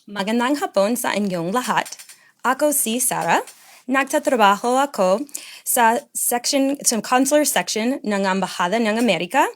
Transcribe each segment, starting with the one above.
Magandang hapon sa inyong lahat. Ako si Sarah. Nagtatrabaho ako sa consular section ng Embahada ng Amerika.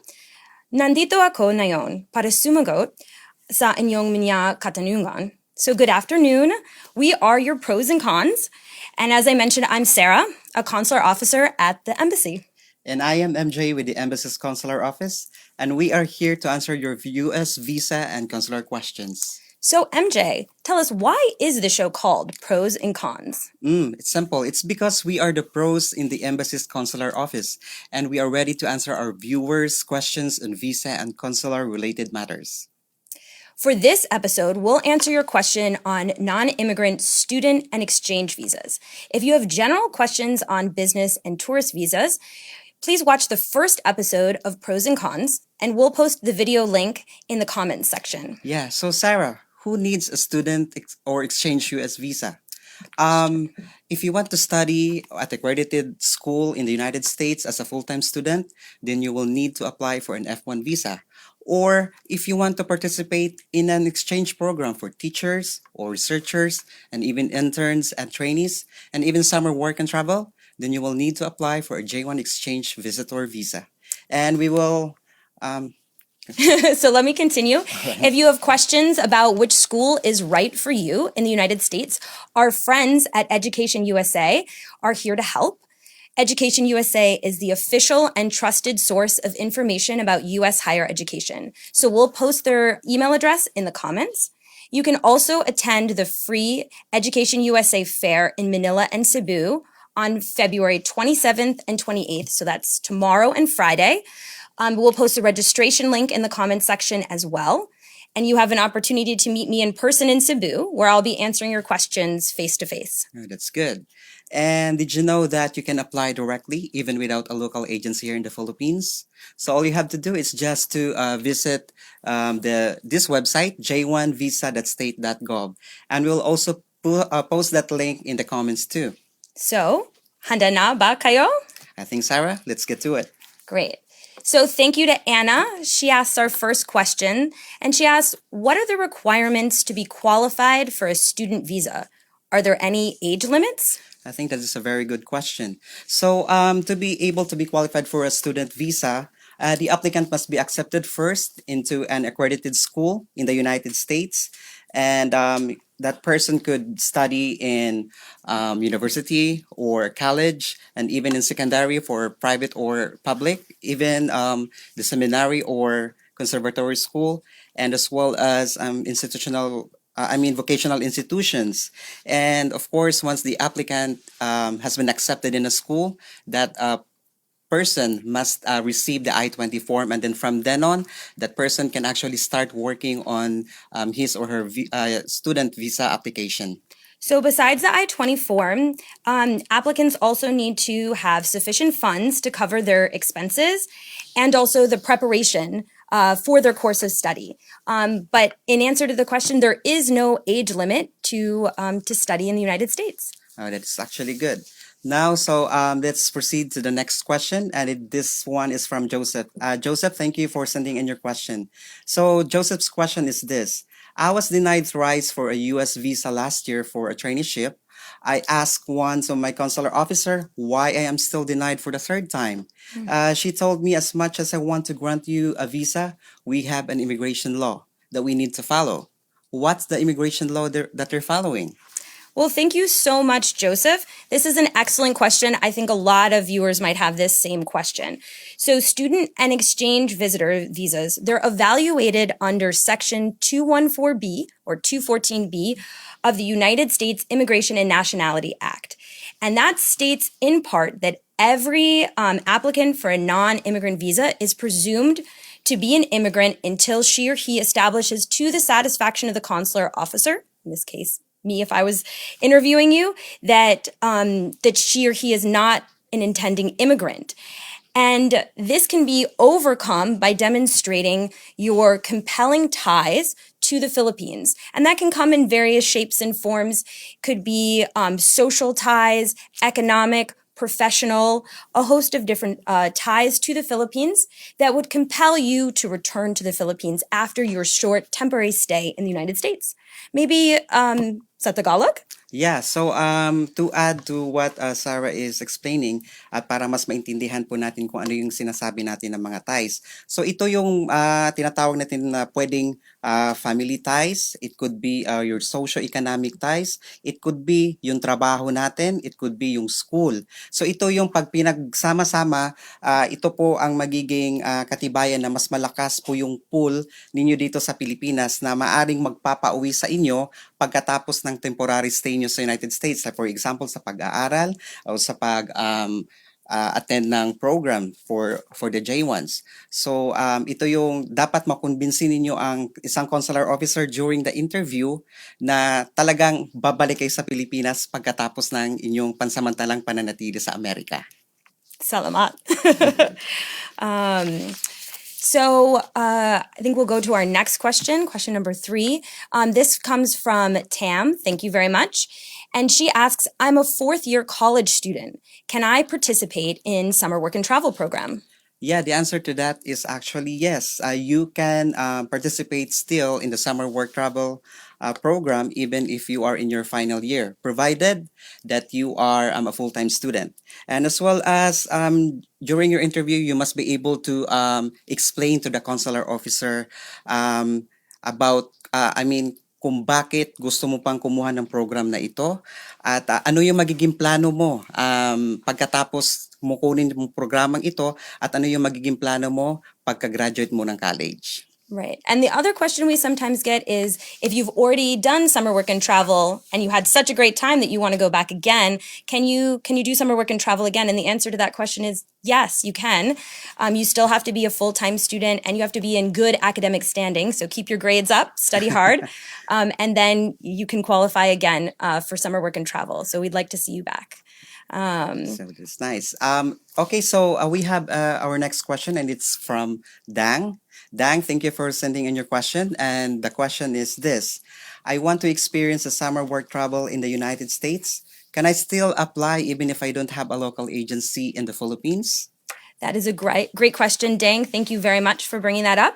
Nandito ako ngayon para sumagot sa inyong mga katanungan. So good afternoon. We are your pros and cons. And as I mentioned, I'm Sarah, a consular officer at the embassy. And I am MJ with the Embassy's Consular Office, and we are here to answer your US visa and consular questions. So MJ, tell us, why is the show called Pros and Cons? It's simple. It's because we are the pros in the Embassy's Consular Office, and we are ready to answer our viewers' questions on visa and consular-related matters. For this episode, we'll answer your question on non-immigrant student and exchange visas. If you have general questions on business and tourist visas, please watch the first episode of Pros and Cons, and we'll post the video link in the comments section. Yeah, so Sarah, who needs a student or exchange US visa? If you want to study at accredited school in the United States as a full-time student, then you will need to apply for an F1 visa. Or if you want to participate in an exchange program for teachers or researchers and even interns and trainees and even summer work and travel, then you will need to apply for a J1 exchange visitor visa. And we will So let me continue. If you have questions about which school is right for you in the United States, our friends at Education USA are here to help. Education USA is the official and trusted source of information about US higher education. So we'll post their email address in the comments. You can also attend the free Education USA Fair in Manila and Cebu on February 27th and 28th. So that's tomorrow and Friday. We'll post a registration link in the comments section as well. And you have an opportunity to meet me in person in Cebu, where I'll be answering your questions face to face. Oh, that's good. And did you know that you can apply directly even without a local agency here in the Philippines? So all you have to do is just to visit this website, j1visa.state.gov. And we'll also post that link in the comments too. So, handa na ba kayo? I think, Sarah, let's get to it. Great. So thank you to Anna. She asks our first question, and she asks, what are the requirements to be qualified for a student visa? Are there any age limits? I think that is a very good question. So to be able to be qualified for a student visa, the applicant must be accepted first into an accredited school in the United States. And that person could study in university or college, and even in secondary for private or public, even the seminary or conservatory school, and as well as vocational institutions. And of course, once the applicant has been accepted in a school, that person must receive the I-20 form, and then from then on, that person can actually start working on his or her student visa application. So besides the I-20 form, applicants also need to have sufficient funds to cover their expenses and also the preparation for their course of study. But in answer to the question, there is no age limit to study in the United States. Oh, that's actually good. Now, so let's proceed to the next question. And this one is from Joseph. Joseph, thank you for sending in your question. So Joseph's question is this. I was denied thrice for a US visa last year for a traineeship. I asked once of my consular officer why I am still denied for the third time. She told me, as much as I want to grant you a visa, we have an immigration law that we need to follow. What's the immigration law that they're following? Well, thank you so much, Joseph. This is an excellent question. I think a lot of viewers might have this same question. So student and exchange visitor visas, they're evaluated under Section 214B or 214B of the United States Immigration and Nationality Act. And that states in part that every applicant for a non-immigrant visa is presumed to be an immigrant until she or he establishes to the satisfaction of the consular officer, in this case, me if I was interviewing you, that she or he is not an intending immigrant. And this can be overcome by demonstrating your compelling ties to the Philippines. And that can come in various shapes and forms. Could be social ties, economic, professional, a host of different ties to the Philippines that would compel you to return to the Philippines after your short temporary stay in the United States. Maybe sa Tagalog? Yeah, so to add to what Sarah is explaining at para mas maintindihan po natin kung ano yung sinasabi natin ng mga ties. So ito yung tinatawag natin na pwedeng family ties, it could be your socio-economic ties, it could be yung trabaho natin, it could be yung school. So ito yung pag pinagsama-sama, ito po ang magiging katibayan na mas malakas po yung pool ninyo dito sa Pilipinas na maaring magpapauwi sa inyo pagkatapos ng temporary stay nyo sa United States. Like for example, sa pag-aaral o sa attend ng program for the J1s. So ito yung dapat makumbinsin ninyo ang isang consular officer during the interview na talagang babalik kayo sa Pilipinas pagkatapos ng inyong pansamantalang pananatili sa Amerika. Salamat. I think we'll go to our next question number 3. This comes from Tam. Thank you very much. And she asks, I'm a 4th-year college student. Can I participate in summer work and travel program? Yeah, the answer to that is actually yes. You can participate still in the summer work travel program even if you are in your final year, provided that you are a full-time student. And as well as during your interview, you must be able to explain to the consular officer about, kung bakit gusto mo pang kumuha ng program na ito at ano yung magiging plano mo pagkatapos mo kunin yung programang ito at ano yung magiging plano mo pagka-graduate mo ng college. Right. And the other question we sometimes get is if you've already done summer work and travel and you had such a great time that you want to go back again, can you do summer work and travel again? And the answer to that question is yes, you can. You still have to be a full-time student and you have to be in good academic standing. So keep your grades up, study hard, and then you can qualify again for summer work and travel. So we'd like to see you back. So it's nice. Okay, so we have our next question and it's from Dang. Dang, thank you for sending in your question. And the question is this. I want to experience a summer work travel in the United States. Can I still apply even if I don't have a local agency in the Philippines? That is a great question, Dang. Thank you very much for bringing that up.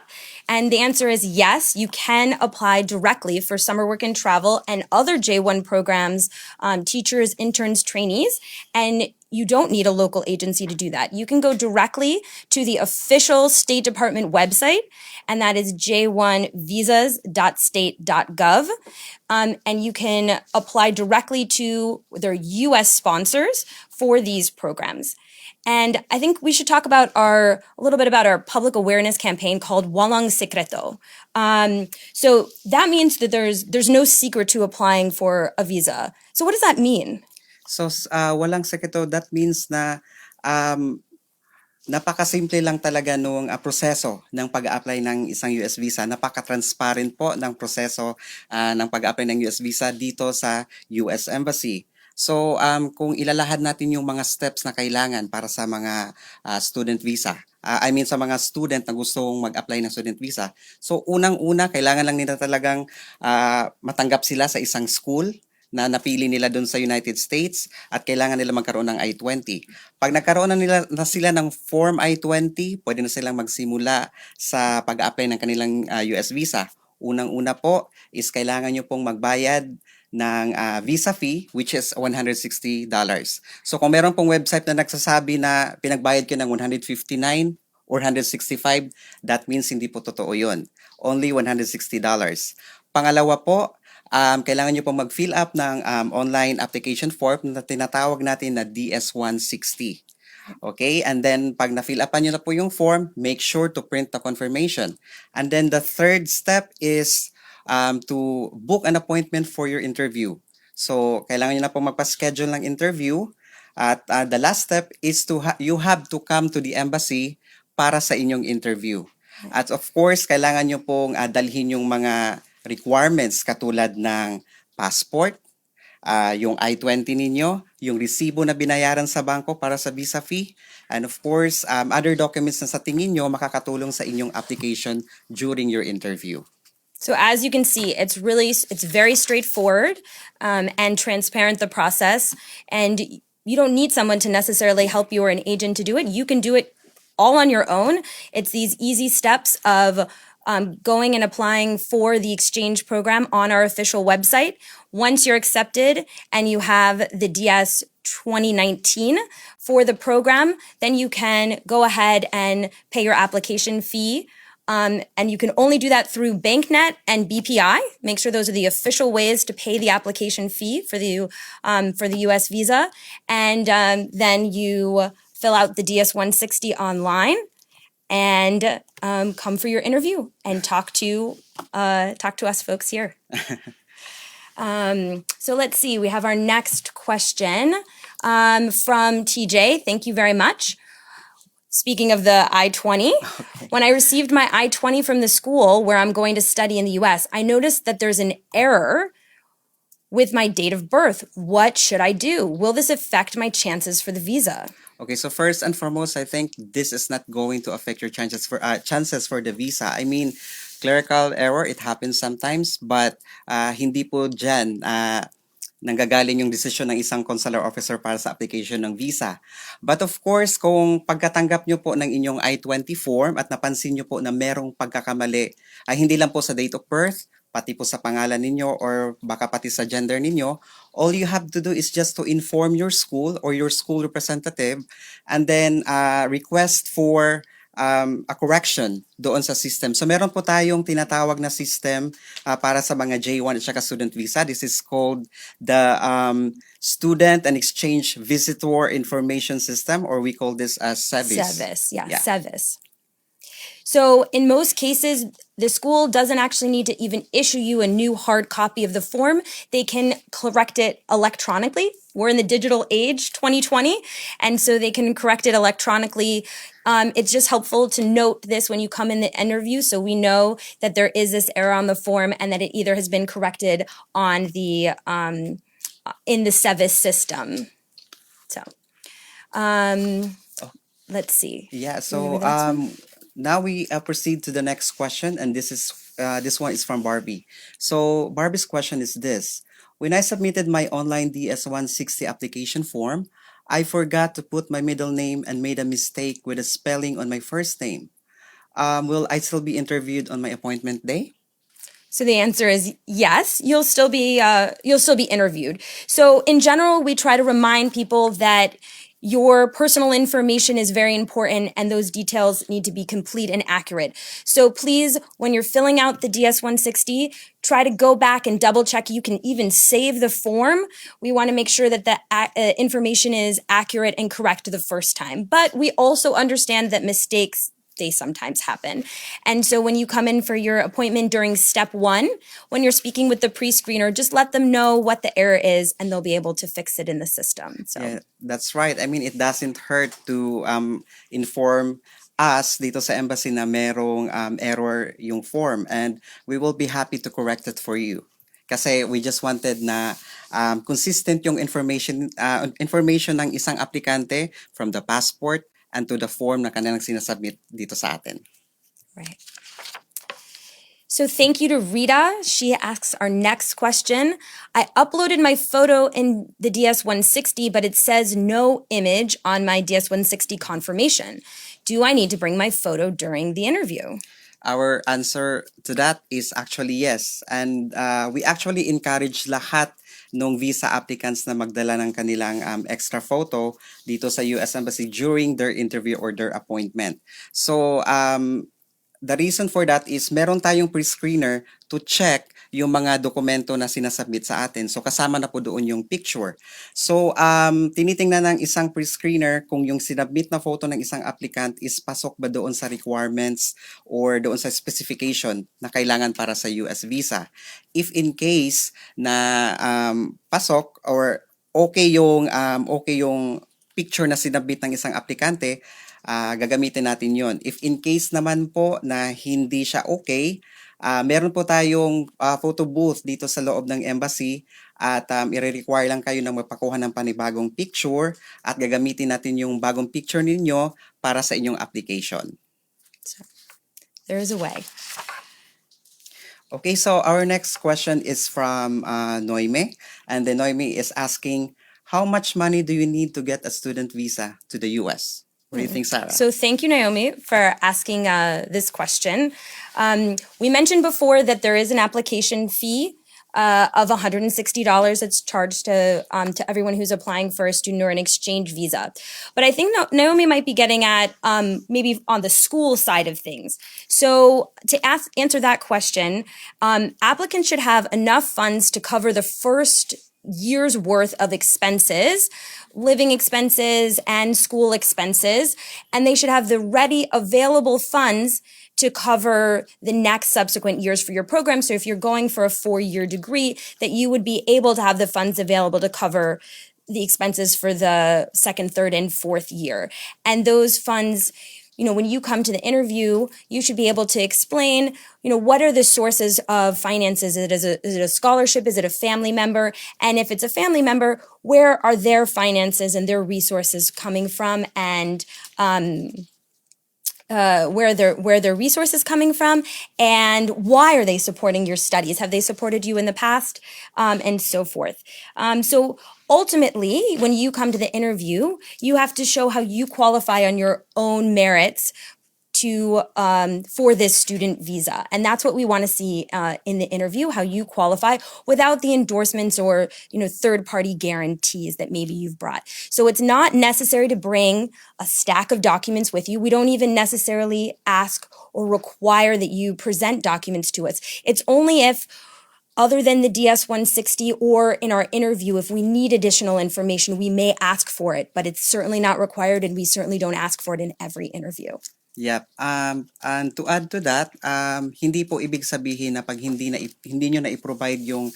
And the answer is yes, you can apply directly for summer work and travel and other J1 programs, teachers, interns, trainees, and you don't need a local agency to do that. You can go directly to the official State Department website, and that is j1visas.state.gov. And you can apply directly to their U.S. sponsors for these programs. And I think we should talk about a little bit about our public awareness campaign called Walang Sekreto. So that means that there's no secret to applying for a visa. So what does that mean? So walang sekreto, that means na napakasimple lang talaga nung proseso ng pag-apply ng isang US visa. Napaka-transparent po ng proseso ng pag-apply ng US visa dito sa US Embassy. So kung ilalahad natin yung mga steps na kailangan para sa mga student visa, sa mga student na gustong mag-apply ng student visa. So unang-una, kailangan lang nila talagang matanggap sila sa isang school na napili nila doon sa United States at kailangan nila magkaroon ng I-20. Pag nagkaroon na sila ng Form I-20, pwede na silang magsimula sa pag-apply ng kanilang US visa. Unang-una po is kailangan nyo pong magbayad ng visa fee, which is $160. So kung meron pong website na nagsasabi na pinagbayad ko ng $159 or $165, that means hindi po totoo yun. Only $160. Pangalawa po, kailangan nyo pong mag-fill up ng online application form na tinatawag natin na DS-160. Okay, and then pag na-fill upan nyo na po yung form, make sure to print the confirmation. And then the third step is to book an appointment for your interview. So, kailangan nyo na po magpa-schedule ng interview. At the last step is you have to come to the embassy para sa inyong interview. At of course, kailangan nyo pong dalhin yung mga requirements katulad ng passport, yung I-20 ninyo, yung resibo na binayaran sa bangko para sa visa fee, and of course, other documents na sa tingin nyo makakatulong sa inyong application during your interview. So as you can see, it's very straightforward and transparent, the process. And you don't need someone to necessarily help you or an agent to do it. You can do it all on your own. It's these easy steps of going and applying for the exchange program on our official website. Once you're accepted and you have the DS 2019 for the program, then you can go ahead and pay your application fee. And you can only do that through BankNet and BPI. Make sure those are the official ways to pay the application fee for the U.S. visa. And then you fill out the DS 160 online and come for your interview and talk to us folks here. So let's see. We have our next question from TJ. Thank you very much. Speaking of the I-20, when I received my I-20 from the school where I'm going to study in the US, I noticed that there's an error with my date of birth. What should I do? Will this affect my chances for the visa? Okay, so first and foremost, I think this is not going to affect your chances for the visa. I mean, clerical error, it happens sometimes, but hindi po dyan nanggagaling yung desisyon ng isang consular officer para sa application ng visa. But of course, kung pagkatanggap nyo po ng inyong I-20 form at napansin nyo po na merong pagkakamali, ay hindi lang po sa date of birth, pati po sa pangalan ninyo or baka pati sa gender ninyo, all you have to do is just to inform your school or your school representative and then request for a correction doon sa system. So meron po tayong tinatawag na system para sa mga J1 at saka student visa. This is called the Student and Exchange Visitor Information System, or we call this as SEVIS. SEVIS. So in most cases, the school doesn't actually need to even issue you a new hard copy of the form. They can correct it electronically. We're in the digital age, 2020, and so they can correct it electronically. It's just helpful to note this when you come in the interview so we know that there is this error on the form and that it either has been corrected on the in the SEVIS system. So let's see. Yeah, so now we proceed to the next question, and this one is from Barbie. So Barbie's question is this: when I submitted my online DS-160 application form, I forgot to put my middle name and made a mistake with a spelling on my first name. Will I still be interviewed on my appointment day? So the answer is yes, you'll still be interviewed. So in general, we try to remind people that your personal information is very important and those details need to be complete and accurate. So please, when you're filling out the DS-160, try to go back and double check. You can even save the form. We want to make sure that the information is accurate and correct the first time. But we also understand that mistakes, they sometimes happen. And so when you come in for your appointment during step 1, when you're speaking with the pre-screener, just let them know what the error is and they'll be able to fix it in the system. So yeah, that's right. I mean, it doesn't hurt to inform us dito sa embassy na merong error yung form, and we will be happy to correct it for you. Kasi we just wanted na consistent yung information ng isang aplikante from the passport and to the form na kanilang sinasubmit dito sa atin. Right. So thank you to Rita. She asks our next question. I uploaded my photo in the DS-160, but it says no image on my DS-160 confirmation. Do I need to bring my photo during the interview? Our answer to that is actually yes. And we actually encourage lahat ng visa applicants na magdala ng kanilang extra photo dito sa US Embassy during their interview or their appointment. So, the reason for that is meron tayong pre-screener to check yung mga dokumento na sinasubmit sa atin. So, kasama na po doon yung picture. So, tinitingnan ng isang pre-screener kung yung sinubmit na photo ng isang applicant is pasok ba doon sa requirements or doon sa specification na kailangan para sa US visa. If in case na pasok or okay yung picture na sinubmit ng isang aplikante, gagamitin natin yon. If in case naman po na hindi siya okay, meron po tayong photo booth dito sa loob ng embassy at i-require lang kayo na magpakuha ng panibagong picture at gagamitin natin yung bagong picture ninyo para sa inyong application. So, there is a way. Okay, so our next question is from Noime, and then Noime is asking, how much money do you need to get a student visa to the US? What do you think, Sarah? So thank you, Naomi, for asking this question. We mentioned before that there is an application fee of $160 that's charged to everyone who's applying for a student or an exchange visa. But I think Naomi might be getting at maybe on the school side of things. So to answer that question, applicants should have enough funds to cover the first year's worth of expenses, living expenses and school expenses, and they should have the ready available funds to cover the next subsequent years for your program. So if you're going for a 4-year degree, that you would be able to have the funds available to cover the expenses for the second, third, and fourth year. And those funds, when you come to the interview, you should be able to explain, what are the sources of finances? Is it a scholarship? Is it a family member? And if it's a family member, where are their finances and their resources coming from? And where their resources coming from, and why are they supporting your studies? Have they supported you in the past, and so forth. So ultimately, when you come to the interview, you have to show how you qualify on your own merits for this student visa. And that's what we want to see in the interview, how you qualify without the endorsements or, third-party guarantees that maybe you've brought. So it's not necessary to bring a stack of documents with you. We don't even necessarily ask or require that you present documents to us. It's only if, other than the DS-160 or in our interview, if we need additional information, we may ask for it, but it's certainly not required, and we certainly don't ask for it in every interview. Yep. And to add to that, hindi po ibig sabihin na pag hindi nyo na i-provide yung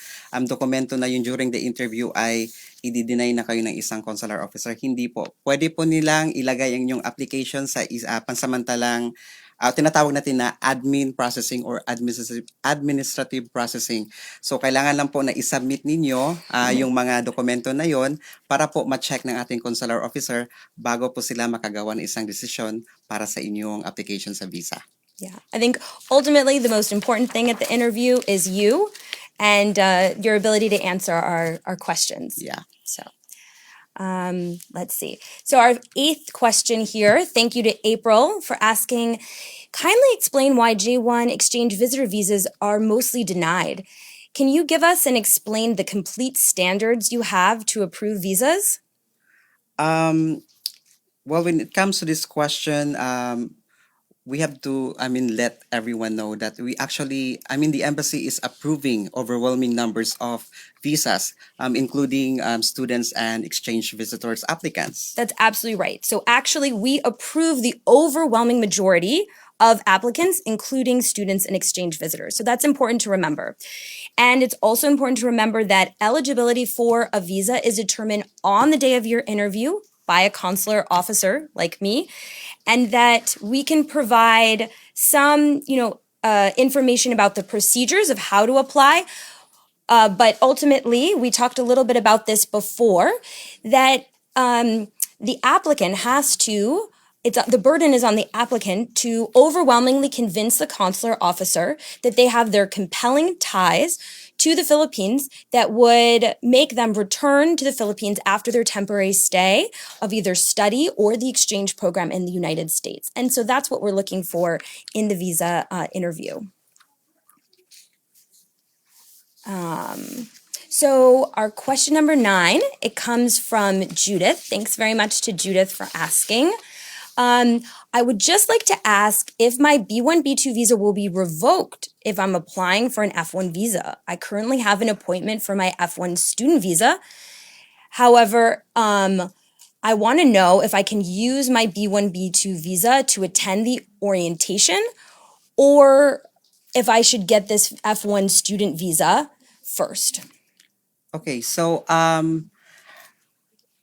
dokumento na yun during the interview ay i-deny na kayo ng isang consular officer. Hindi po. Pwede po nilang ilagay ang inyong application sa pansamantalang tinatawag natin na admin processing or administrative processing. So, kailangan lang po na isubmit ninyo yung mga dokumento na yon para po ma-check ng ating consular officer bago po sila makagawa ng isang desisyon para sa inyong application sa visa. Yeah, I think ultimately the most important thing at the interview is you and your ability to answer our questions. Yeah. So. Let's see. So our 8th question here, thank you to April for asking, kindly explain why J1 exchange visitor visas are mostly denied. Can you give us and explain the complete standards you have to approve visas? Well, when it comes to this question, we have to, let everyone know that the embassy is approving overwhelming numbers of visas, including students and exchange visitors applicants. That's absolutely right. So actually, we approve the overwhelming majority of applicants, including students and exchange visitors. So that's important to remember. And it's also important to remember that eligibility for a visa is determined on the day of your interview by a consular officer like me, and that we can provide some, information about the procedures of how to apply. But ultimately, we talked a little bit about this before, that the applicant has to, the burden is on the applicant to overwhelmingly convince the consular officer that they have their compelling ties to the Philippines that would make them return to the Philippines after their temporary stay of either study or the exchange program in the United States. And so that's what we're looking for in the visa interview. So our question number 9, it comes from Judith. Thanks very much to Judith for asking. I would just like to ask if my B1B2 visa will be revoked if I'm applying for an F1 visa. I currently have an appointment for my F1 student visa. However, I want to know if I can use my B1B2 visa to attend the orientation, or if I should get this F1 student visa first. Okay, so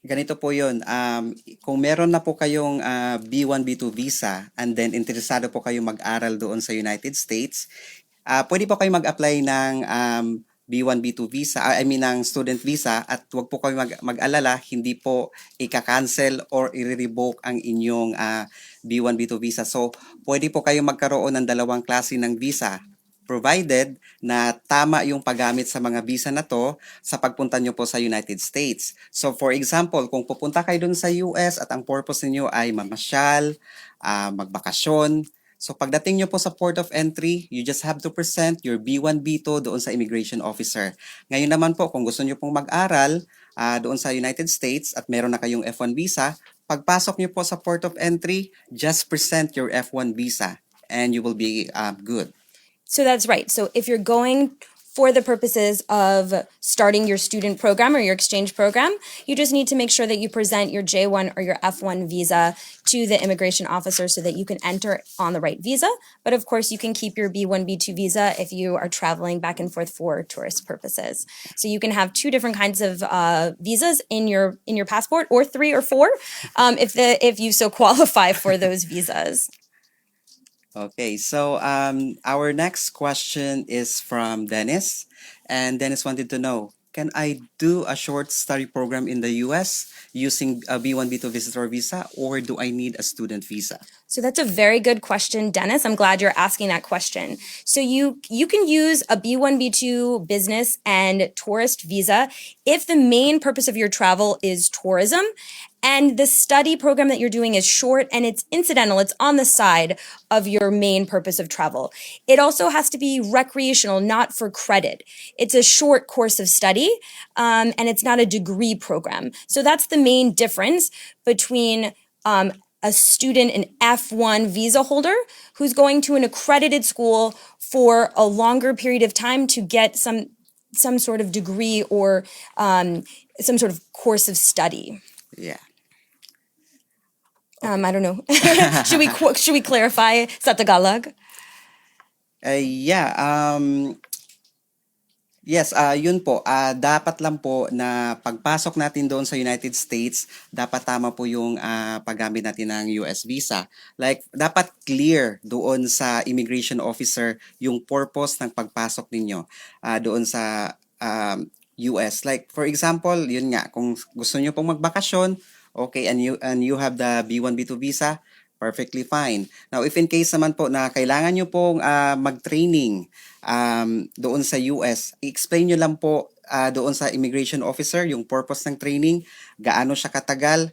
ganito po yun. Kung meron na po kayong B1B2 visa and then interesado po kayo mag-aral doon sa United States, pwede po kayo mag-apply ng B1B2 visa, ng student visa, at wag po kayo mag-alala, hindi po ika-cancel or i-revoke ang inyong B1B2 visa. So, pwede po kayo magkaroon ng dalawang klase ng visa. provided na tama yung paggamit sa mga visa na to sa pagpunta nyo po sa United States. So for example, kung pupunta kayo dun sa US at ang purpose niyo ay mamasyal, magbakasyon, so pagdating nyo po sa port of entry, you just have to present your B1B2 doon sa immigration officer. Ngayon naman po, kung gusto nyo pong mag-aral doon sa United States at meron na kayong F1 visa, pagpasok nyo po sa port of entry, just present your F1 visa and you will be good. So that's right. So if you're going for the purposes of starting your student program or your exchange program, you just need to make sure that you present your J1 or your F1 visa to the immigration officer so that you can enter on the right visa. But of course, you can keep your B1B2 visa if you are traveling back and forth for tourist purposes. So you can have two different kinds of visas in your passport, or three or four, if you so qualify for those visas. Okay, so our next question is from Dennis, and Dennis wanted to know, can I do a short study program in the US using a B1B2 visitor visa, or do I need a student visa? So that's a very good question, Dennis. I'm glad you're asking that question. So you can use a B1B2 business and tourist visa if the main purpose of your travel is tourism and the study program that you're doing is short and it's incidental, it's on the side of your main purpose of travel. It also has to be recreational, not for credit. It's a short course of study, and it's not a degree program. So that's the main difference between a student, an F1 visa holder, who's going to an accredited school for a longer period of time to get some sort of degree or some sort of course of study. Yeah. I don't know. Should we clarify sa Tagalog? Yes, yun po. Dapat lang po na pagpasok natin doon sa United States, dapat tama po yung paggamit natin ng US visa. Like, dapat clear doon sa immigration officer yung purpose ng pagpasok ninyo doon sa US. Like, for example, yun nga, kung gusto nyo pong magbakasyon, okay, and you have the B1B2 visa, perfectly fine. Now, if in case naman po na kailangan nyo pong mag-training doon sa US, i-explain nyo lang po doon sa immigration officer yung purpose ng training, gaano siya katagal.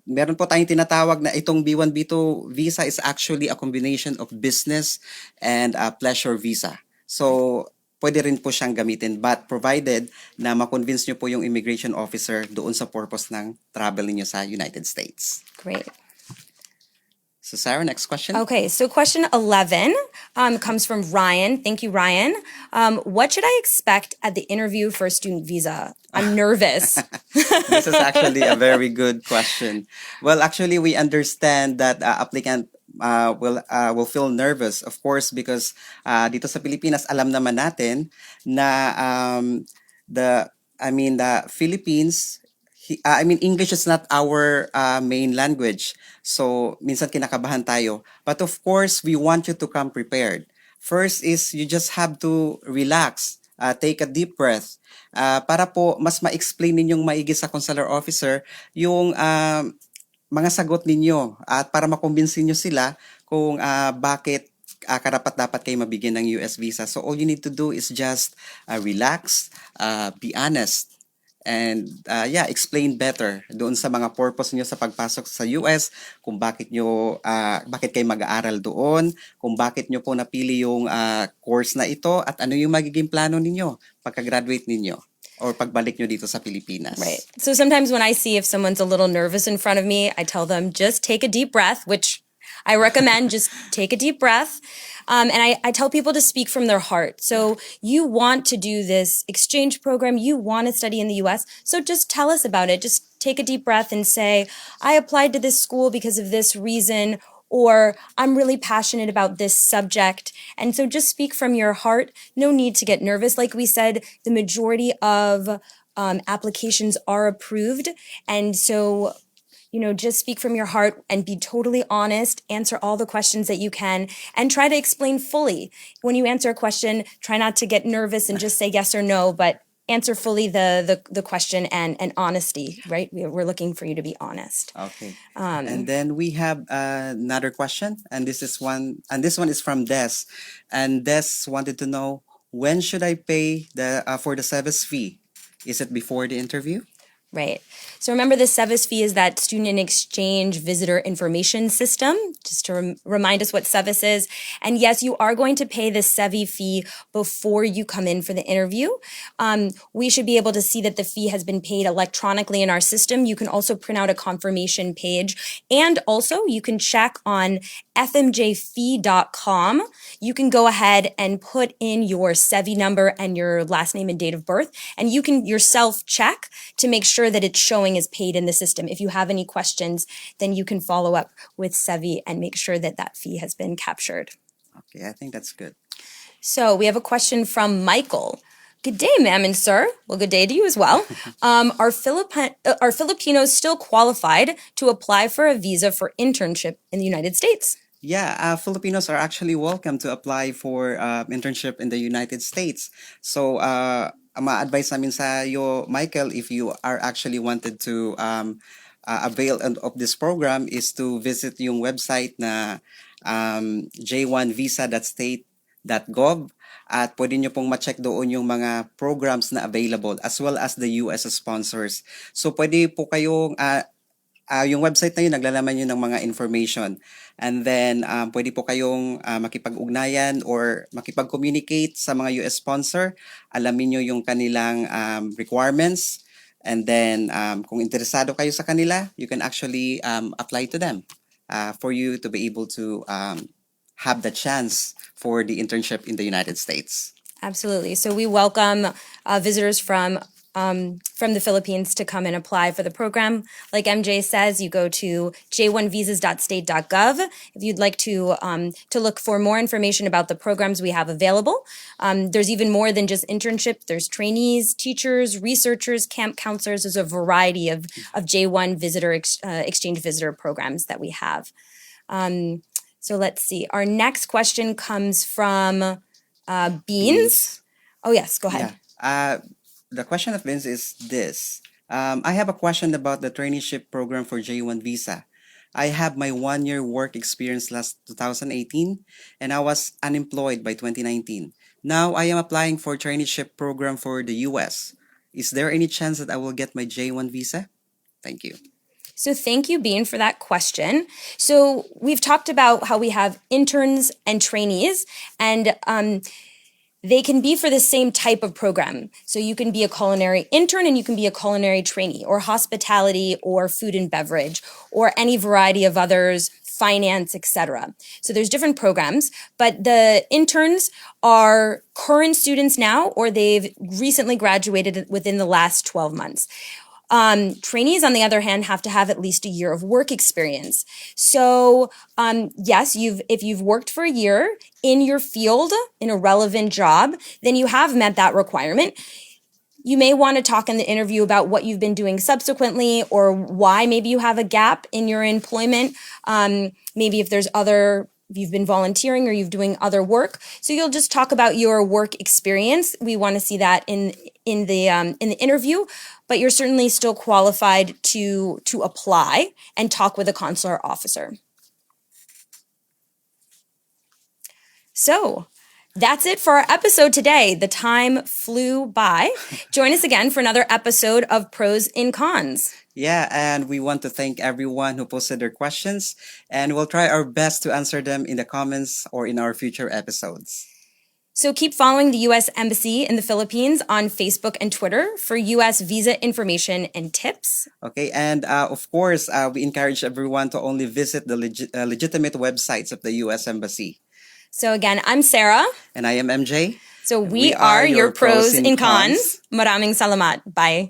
Meron po tayong tinatawag na itong B1B2 visa is actually a combination of business and pleasure visa. So, pwede rin po siyang gamitin, but provided na ma-convince nyo po yung immigration officer doon sa purpose ng travel niyo sa United States. Great. So Sarah, next question. Okay, so question 11 comes from Ryan. Thank you, Ryan. What should I expect at the interview for a student visa? I'm nervous. This is actually a very good question. Well, actually, we understand that applicant will feel nervous, of course, because dito sa Pilipinas, alam naman natin na the Philippines, English is not our main language. So, minsan kinakabahan tayo. But of course, we want you to come prepared. First is you just have to relax. Take a deep breath. Para po mas ma-explain ninyong maigi sa consular officer yung mga sagot ninyo at para makumbinsin nyo sila kung bakit karapat-dapat kayo mabigyan ng US visa. So all you need to do is just relax, be honest, and explain better doon sa mga purpose nyo sa pagpasok sa US, kung bakit kayo mag-aaral doon, kung bakit nyo po napili yung course na ito, at ano yung magiging plano ninyo pagka-graduate ninyo or pagbalik nyo dito sa Pilipinas. Right. So sometimes when I see if someone's a little nervous in front of me, I tell them, just take a deep breath, which I recommend, just take a deep breath. And I tell people to speak from their heart. So you want to do this exchange program, you want to study in the US, so just tell us about it. Just take a deep breath and say, I applied to this school because of this reason, or I'm really passionate about this subject. And so just speak from your heart. No need to get nervous. Like we said, the majority of applications are approved. And so, just speak from your heart and be totally honest, answer all the questions that you can, and try to explain fully. When you answer a question, try not to get nervous and just say yes or no, but answer fully the question and honesty, right? We're looking for you to be honest. Okay. And then we have another question, and this one is from Des, and Des wanted to know, when should I pay the for the service fee? Is it before the interview? Right. So remember, the SEVIS fee is that Student in Exchange Visitor Information System, just to remind us what SEVIS is. And yes, you are going to pay the SEVI fee before you come in for the interview. We should be able to see that the fee has been paid electronically in our system. You can also print out a confirmation page. And also, you can check on fmjfee.com. You can go ahead and put in your SEVI number and your last name and date of birth, and you can yourself check to make sure that it's showing as paid in the system. If you have any questions, then you can follow up with SEVI and make sure that that fee has been captured. Okay, I think that's good. So we have a question from Michael. Good day, ma'am and sir. Well, good day to you as well. Are Filipinos still qualified to apply for a visa for internship in the United States? Yeah, Filipinos are actually welcome to apply for internship in the United States. So, ang ma-advise namin sa iyo, Michael, if you are actually wanted to avail of this program, is to visit yung website na j1visa.state.gov, at pwede nyo pong ma-check doon yung mga programs na available as well as the US sponsors. So, pwede po kayong yung website na yun, naglalaman yun ng mga information. And then, pwede po kayong makipag-ugnayan or makipag-communicate sa mga US sponsor. Alamin nyo yung kanilang requirements. And then, kung interesado kayo sa kanila, you can actually apply to them for you to be able to have the chance for the internship in the United States. Absolutely. So we welcome visitors from the Philippines to come and apply for the program. Like MJ says, you go to j1visas.state.gov if you'd like to look for more information about the programs we have available. There's even more than just internship. There's trainees, teachers, researchers, camp counselors. There's a variety of J1 exchange visitor programs that we have. So let's see. Our next question comes from Beans. Oh yes, go ahead. Yeah. The question of Vince is this. I have a question about the traineeship program for J1 Visa. I have my 1-year work experience last 2018 and I was unemployed by 2019. Now I am applying for traineeship program for the US. Is there any chance that I will get my J1 visa? Thank you. So thank you, Bean, for that question. So we've talked about how we have interns and trainees, and they can be for the same type of program. So you can be a culinary intern and you can be a culinary trainee, or hospitality, or food and beverage, or any variety of others, finance, etc. So there's different programs, but the interns are current students now, or they've recently graduated within the last 12 months. Trainees, on the other hand, have to have at least a year of work experience. So, yes, if you've worked for a year in your field, in a relevant job, then you have met that requirement. You may want to talk in the interview about what you've been doing subsequently, or why maybe you have a gap in your employment. Maybe if you've been volunteering or you've doing other work. So you'll just talk about your work experience. We want to see that in the interview, but you're certainly still qualified to apply and talk with a consular officer. So that's it for our episode today. The time flew by. Join us again for another episode of Pros and Cons. Yeah, and we want to thank everyone who posted their questions, and we'll try our best to answer them in the comments or in our future episodes. So keep following the U.S. Embassy in the Philippines on Facebook and Twitter for U.S. visa information and tips. Okay, and of course, we encourage everyone to only visit the legitimate websites of the U.S. Embassy. So again, I'm Sarah. And I am MJ. So we are your pros and cons. Maraming salamat. Bye.